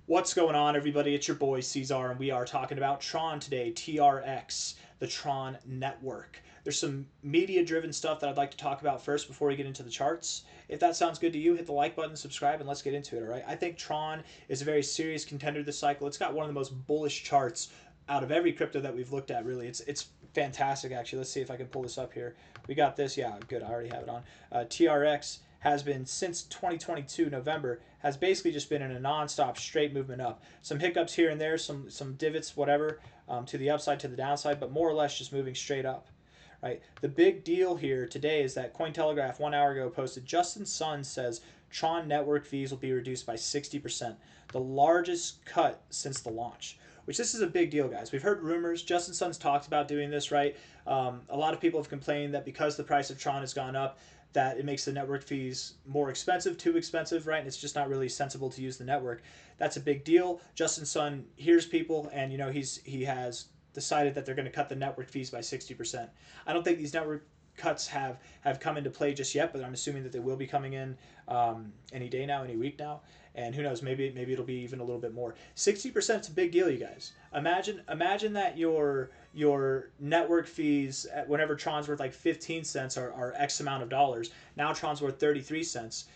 What's going on, everybody? It's your boy C-Zar, and we are talking about Tron today, TRX, the Tron network. There's some media-driven stuff that I'd like to talk about first before we get into the charts. If that sounds good to you, hit the like button, subscribe, and let's get into it, all right? I think Tron is a very serious contender this cycle. It's got one of the most bullish charts out of every crypto that we've looked at, really. It's fantastic, actually. Let's see if I can pull this up here. We got this. Yeah, good. I already have it on. TRX has been, since 2022 November, has basically just been in a non-stop straight movement up. Some hiccups here and there, some divots, whatever, to the upside, to the downside, but more or less just moving straight up. Right. The big deal here today is that Cointelegraph 1 hour ago posted Justin Sun says Tron network fees will be reduced by 60%, the largest cut since the launch. Which, this is a big deal, guys. We've heard rumors. Justin Sun's talked about doing this, right? A lot of people have complained that because the price of Tron has gone up, that it makes the network fees more expensive, too expensive, right? And it's just not really sensible to use the network. That's a big deal. Justin Sun hears people, and he has decided that they're going to cut the network fees by 60%. I don't think these network cuts have come into play just yet, but I'm assuming that they will be coming in any day now, any week now. And who knows, maybe it'll be even a little bit more. 60% is a big deal, you guys. Imagine that your network fees whenever Tron's worth like 15 cents are X amount of dollars. Now Tron's worth 33 cents.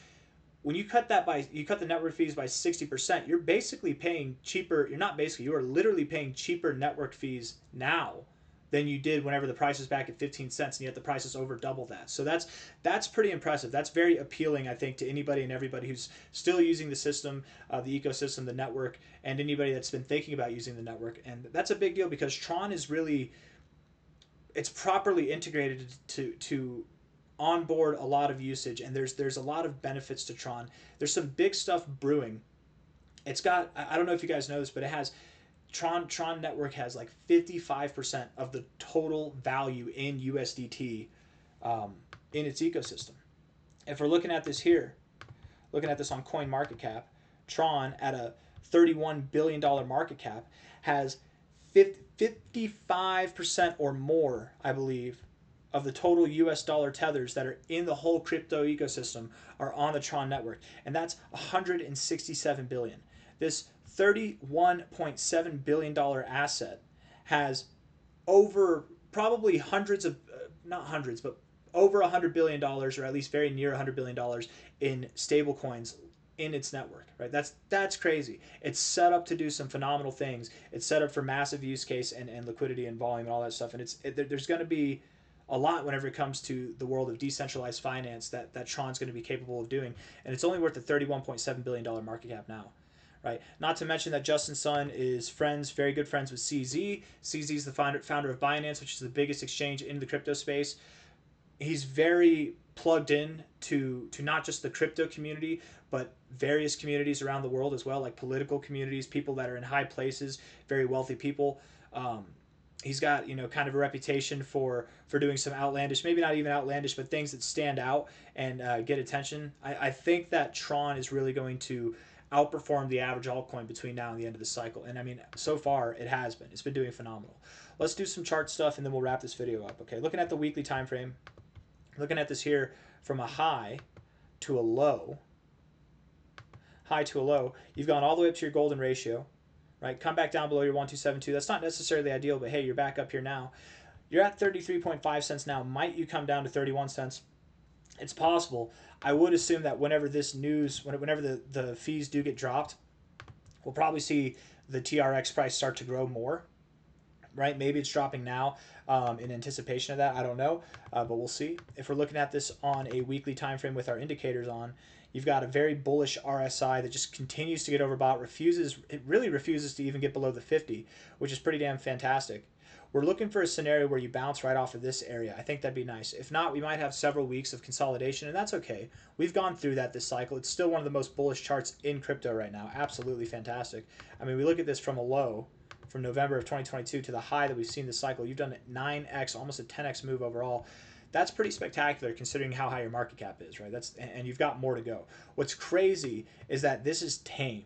When you cut the network fees by 60%, you're basically paying cheaper. You're not basically, you are literally paying cheaper network fees now than you did whenever the price was back at 15 cents, and yet the price is over double that. So that's pretty impressive. That's very appealing, I think, to anybody and everybody who's still using the system, the ecosystem, the network, and anybody that's been thinking about using the network. And that's a big deal because Tron is really, it's properly integrated to onboard a lot of usage, and there's a lot of benefits to Tron. There's some big stuff brewing. It's got, I don't know if you guys know this, but it has Tron network has like 55% of the total value in USDT in its ecosystem. If we're looking at this here, looking at this on CoinMarketCap, Tron at a $31 billion market cap has 55% or more, I believe, of the total US dollar tethers that are in the whole crypto ecosystem are on the Tron network. And that's 167 billion. This $31.7 billion asset has over probably hundreds of, not hundreds, but over $100 billion, or at least very near $100 billion in stable coins in its network, right? That's crazy. It's set up to do some phenomenal things. It's set up for massive use case and liquidity and volume and all that stuff. And there's going to be a lot whenever it comes to the world of decentralized finance that Tron's going to be capable of doing. And it's only worth a $31.7 billion market cap now. Right. Not to mention that Justin Sun is very good friends with CZ. CZ is the founder of Binance, which is the biggest exchange in the crypto space. He's very plugged in to not just the crypto community, but various communities around the world as well, like political communities, people that are in high places, very wealthy people. He's got kind of a reputation for doing some outlandish, maybe not even outlandish, but things that stand out and get attention. I think that Tron is really going to outperform the average altcoin between now and the end of the cycle. And I mean, so far it has been. It's been doing phenomenal. Let's do some chart stuff and then we'll wrap this video up. Okay, looking at the weekly time frame, looking at this here from a high to a low, you've gone all the way up to your golden ratio, right? Come back down below your 1272. That's not necessarily ideal, but hey, you're back up here now. You're at 33.5 cents now. Might you come down to 31 cents? It's possible. I would assume that whenever this news, whenever the fees do get dropped, we'll probably see the TRX price start to grow more, right? Maybe it's dropping now in anticipation of that. I don't know, but we'll see. If we're looking at this on a weekly time frame with our indicators on, you've got a very bullish RSI that just continues to get overbought. It really refuses to even get below the 50, which is pretty damn fantastic. We're looking for a scenario where you bounce right off of this area. I think that'd be nice. If not, we might have several weeks of consolidation, and that's okay. We've gone through that this cycle. It's still one of the most bullish charts in crypto right now. Absolutely fantastic. I mean, we look at this from a low from November of 2022 to the high that we've seen this cycle. You've done 9x, almost a 10x move overall. That's pretty spectacular considering how high your market cap is, right? And you've got more to go. What's crazy is that this is tame.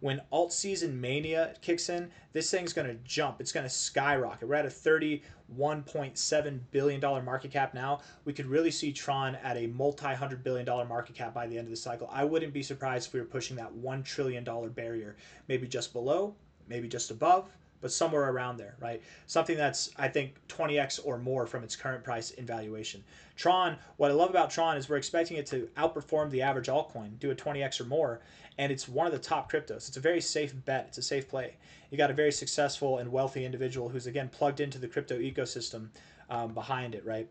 When alt season mania kicks in, this thing's going to jump. It's going to skyrocket. We're at a $31.7 billion market cap now. We could really see Tron at a multi-hundred billion dollar market cap by the end of the cycle. I wouldn't be surprised if we were pushing that $1 trillion barrier, maybe just below, maybe just above, but somewhere around there, right? Something that's, I think, 20x or more from its current price in valuation. Tron, what I love about Tron is we're expecting it to outperform the average altcoin, do a 20x or more, and it's one of the top cryptos. It's a very safe bet. It's a safe play. You got a very successful and wealthy individual who's, again, plugged into the crypto ecosystem behind it, right?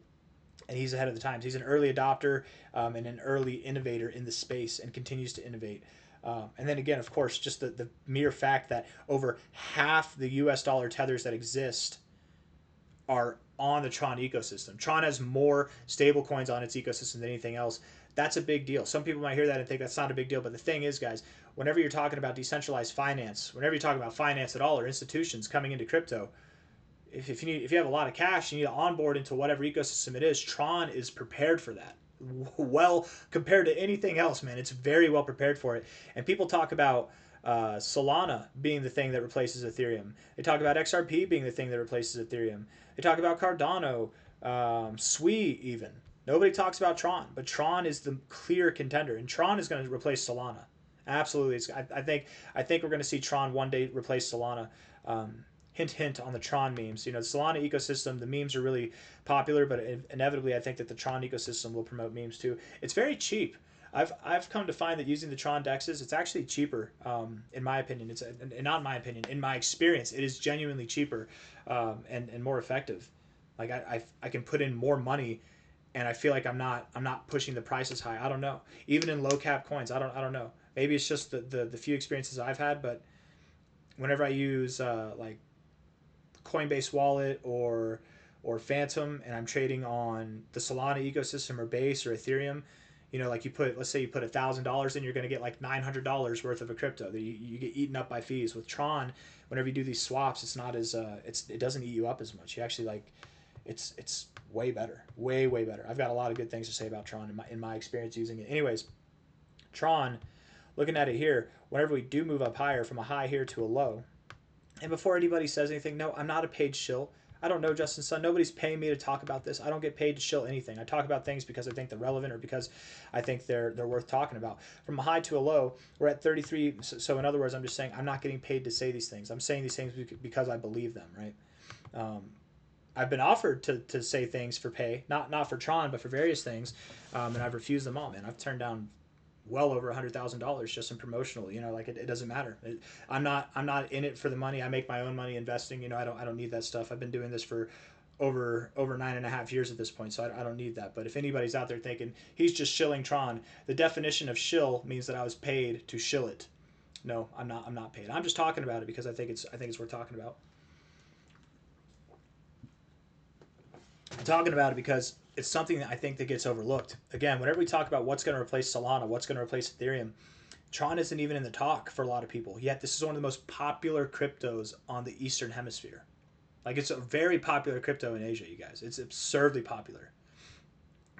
And he's ahead of the times. He's an early adopter and an early innovator in the space and continues to innovate. And then again, of course, just the mere fact that over half the US dollar tethers that exist are on the Tron ecosystem. Tron has more stable coins on its ecosystem than anything else. That's a big deal. Some people might hear that and think that's not a big deal, but the thing is, guys, whenever you're talking about decentralized finance, whenever you're talking about finance at all or institutions coming into crypto, if you have a lot of cash, you need to onboard into whatever ecosystem it is. Tron is prepared for that. Well, compared to anything else, man, it's very well prepared for it. And people talk about Solana being the thing that replaces Ethereum. They talk about XRP being the thing that replaces Ethereum. They talk about Cardano, Sui even. Nobody talks about Tron, but Tron is the clear contender, and Tron is going to replace Solana. Absolutely, I think we're going to see Tron one day replace Solana. Hint, hint on the Tron memes. You know, the Solana ecosystem, the memes are really popular, but inevitably I think that the Tron ecosystem will promote memes too. It's very cheap. I've come to find that using the Tron dexes, it's actually cheaper, in my opinion. It's not in my opinion, in my experience, it is genuinely cheaper and more effective. Like I can put in more money, and I feel like I'm not pushing the prices high. I don't know. Even in low cap coins, I don't know. Maybe it's just the few experiences I've had, but whenever I use like Coinbase Wallet or Phantom, and I'm trading on the Solana ecosystem or Base or Ethereum, you know, like let's say you put $1,000 in, you're going to get like $900 worth of a crypto. You get eaten up by fees. With Tron, whenever you do these swaps, it's not as it doesn't eat you up as much. You actually it's way better, way better. I've got a lot of good things to say about Tron in my experience using it. Anyways, Tron, looking at it here, whenever we do move up higher from a high here to a low. And before anybody says anything, no, I'm not a paid shill. I don't know Justin Sun. Nobody's paying me to talk about this. I don't get paid to shill anything. I talk about things because I think they're relevant or because I think they're worth talking about. From a high to a low, we're at 33. So in other words, I'm just saying I'm not getting paid to say these things. I'm saying these things because I believe them, right? I've been offered to say things for pay, not for Tron, but for various things, and I've refused them all, man. I've turned down well over $100,000 just in promotional. You know, like it doesn't matter. I'm not in it for the money. I make my own money investing. You know, I don't need that stuff. I've been doing this for over 9.5 years at this point, so I don't need that. But if anybody's out there thinking he's just shilling Tron, the definition of shill means that I was paid to shill it. No, I'm not paid. I'm just talking about it because I think it's worth talking about. I'm talking about it because it's something that I think that gets overlooked. Again, whenever we talk about what's going to replace Solana, what's going to replace Ethereum, Tron isn't even in the talk for a lot of people. Yet this is one of the most popular cryptos on the Eastern Hemisphere. Like, it's a very popular crypto in Asia, you guys. It's absurdly popular.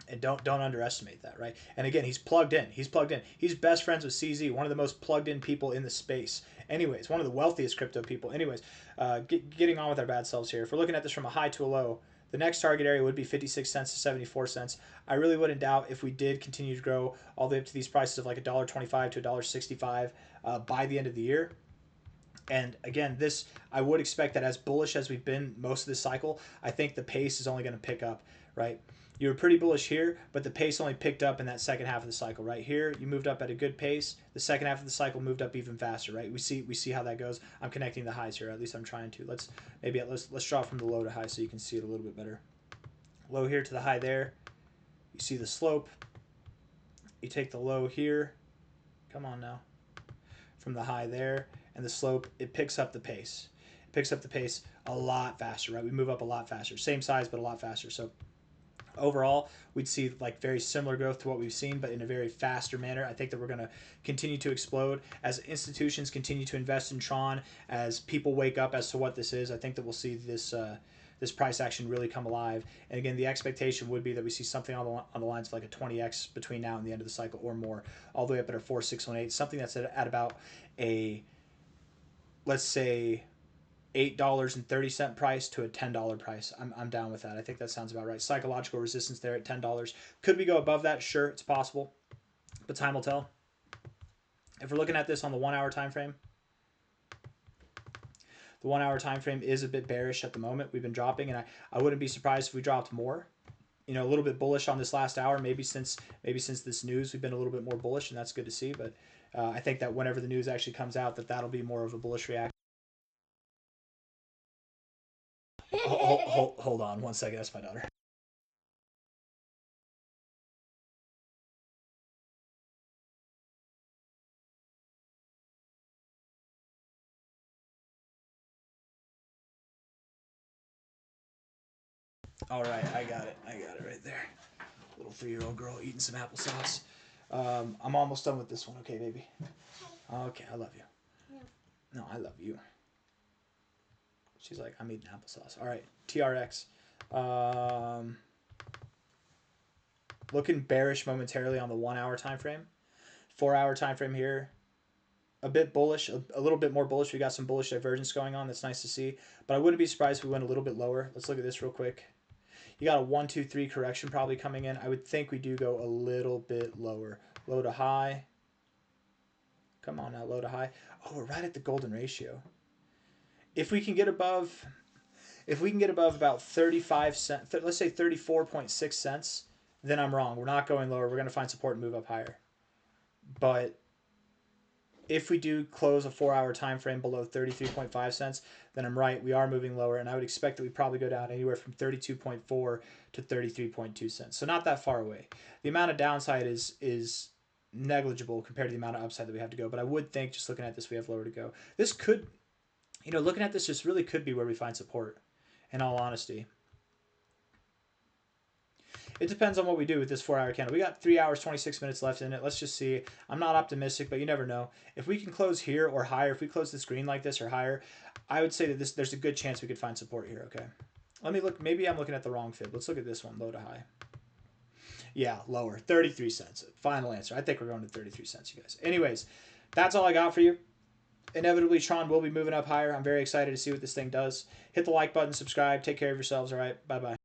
And don't underestimate that, right? And again, he's plugged in. He's best friends with CZ, one of the most plugged in people in the space. Anyways, one of the wealthiest crypto people. Anyways, getting on with our bad selves here. If we're looking at this from a high to a low, the next target area would be 56 cents to 74 cents. I really wouldn't doubt if we did continue to grow all the way up to these prices of like $1.25 to $1.65 by the end of the year. And again, this, I would expect that as bullish as we've been most of this cycle, I think the pace is only going to pick up, right? You were pretty bullish here, but the pace only picked up in that second half of the cycle. Right here, you moved up at a good pace. The second half of the cycle moved up even faster. Right, we see how that goes. I'm connecting the highs here. At least I'm trying to. Let's draw from the low to high so you can see it a little bit better. Low here to the high there. You see the slope. You take the low here. Come on now. From the high there and the slope, it picks up the pace. It picks up the pace a lot faster. Right, we move up a lot faster. Same size, but a lot faster. So overall, we'd see like very similar growth to what we've seen, but in a very faster manner. I think that we're going to continue to explode as institutions continue to invest in Tron, as people wake up as to what this is. I think that we'll see this price action really come alive. And again, the expectation would be that we see something on the lines of like a 20x between now and the end of the cycle or more, all the way up at our 4618, something that's at about a let's say, $8.30 price to a $10 price. I'm down with that. I think that sounds about right. Psychological resistance there at $10. Could we go above that? Sure, it's possible, but time will tell. If we're looking at this on the 1 hour time frame, the 1 hour time frame is a bit bearish at the moment. We've been dropping, and I wouldn't be surprised if we dropped more. You know, a little bit bullish on this last hour. Maybe since this news, we've been a little bit more bullish, and that's good to see. But I think that whenever the news actually comes out, that'll be more of a bullish reaction. Hold on 1 second. That's my daughter. All right, I got it right there. Little 3-year-old girl eating some applesauce. I'm almost done with this one. Okay, baby. Okay, I love you. No, I love you. She's like, I'm eating applesauce. All right, TRX. Looking bearish momentarily on the 1 hour time frame. 4 hour time frame here. A bit bullish, a little bit more bullish. We got some bullish divergence going on. That's nice to see. But I wouldn't be surprised if we went a little bit lower. Let's look at this real quick. You got a 1, 2, 3 correction probably coming in. I would think we do go a little bit lower. Low to high. Come on now, low to high. Oh, we're right at the golden ratio. If we can get above about 35 cents, let's say 34.6 cents, then I'm wrong. We're not going lower. We're going to find support and move up higher. But if we do close a 4 hour time frame below 33.5 cents, then I'm right. We are moving lower, and I would expect that we probably go down anywhere from 32.4 to 33.2 cents. So not that far away. The amount of downside is negligible compared to the amount of upside that we have to go. But I would think, just looking at this, we have lower to go. This could, looking at this, just really could be where we find support, in all honesty. It depends on what we do with this 4 hour candle. We got 3 hours, 26 minutes left in it. Let's just see. I'm not optimistic, but you never know. If we can close here or higher, if we close this green like this or higher, I would say that there's a good chance we could find support here, okay? Let me look. Maybe I'm looking at the wrong fib. Let's look at this one, low to high. Yeah, lower. 33 cents. Final answer. I think we're going to 33 cents, you guys. Anyways, that's all I got for you. Inevitably, Tron will be moving up higher. I'm very excited to see what this thing does. Hit the like button, subscribe. Take care of yourselves, all right? Bye-bye.